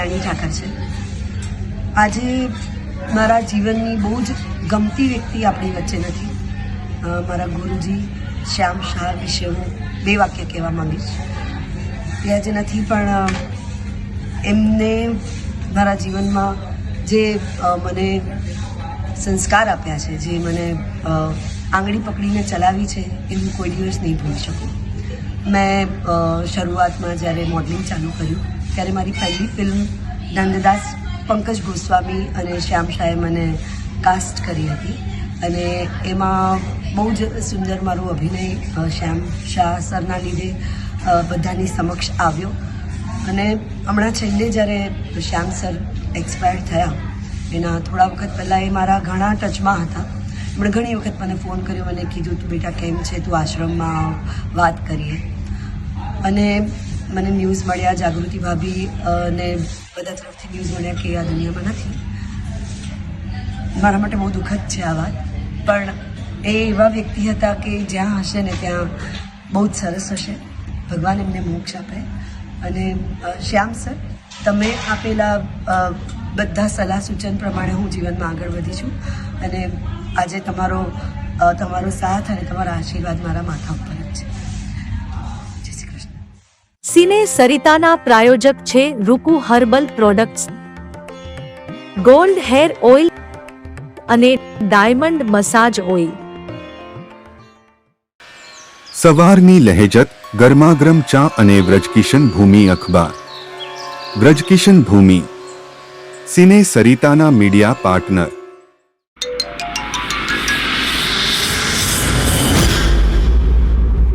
રાણી ઠાકર છે. આજે મારા જીવનની બહુ જ ગમતી વ્યક્તિ આપણી વચ્ચે નથી. મારા ગુરુજી શ્યામ શાહ વિશે હું 2 વાક્ય કહેવા માંગીશ. તે આજે નથી, પણ એમને મારા જીવનમાં જે મને સંસ્કાર આપ્યા છે, જે મને આંગળી પકડીને ચલાવી છે, એ હું કોઈ દિવસ નહીં ભૂલી શકું. મેં શરૂઆતમાં જ્યારે મોડલિંગ ચાલુ કર્યું ત્યારે મારી પહેલી ફિલ્મ નંદદાસ પંકજ ગોસ્વામી અને શ્યામ શાહે મને કાસ્ટ કરી હતી અને એમાં બહુ જ સુંદર મારું અભિનય શ્યામ શાહ સરના લીધે બધાની સમક્ષ આવ્યો. અને હમણાં છેલ્લે જ્યારે શ્યામ સર એક્સપાયર થયા એના થોડા વખત પહેલાં એ મારા ઘણા ટચમાં હતા. એમણે ઘણી વખત મને ફોન કર્યો, મને કીધું તું બેટા કેમ છે, તું આશ્રમમાં વાત કરીએ. અને મને ન્યૂઝ મળ્યા, જાગૃતિ ભાભી અને બધા તરફથી ન્યૂઝ મળ્યા કે આ દુનિયામાં નથી. મારા માટે બહુ દુઃખદ છે આ વાત, પણ એ એવા વ્યક્તિ હતા કે જ્યાં હશે ને ત્યાં બહુ જ સરસ હશે. ભગવાન એમને મોક્ષ આપે. અને શ્યામ સર, તમે આપેલા બધા સલાહ સૂચન પ્રમાણે હું જીવનમાં આગળ વધી છું અને આજે તમારો સાથ અને તમારા આશીર્વાદ મારા માથા ઉપર જ છે. જય શ્રી કૃષ્ણ. સિને સરિતાના પ્રાયોજક છે Ruku herbal products, gold hair oil અને ડાયમંડ મસાજ ઓઇલ. સવારની લહેજત, ગરમાગરમ ચા અને વ્રજકિશન ભૂમિ અખબાર. વ્રજકિશન ભૂમિ સિને સરિતાના મીડિયા પાર્ટનર.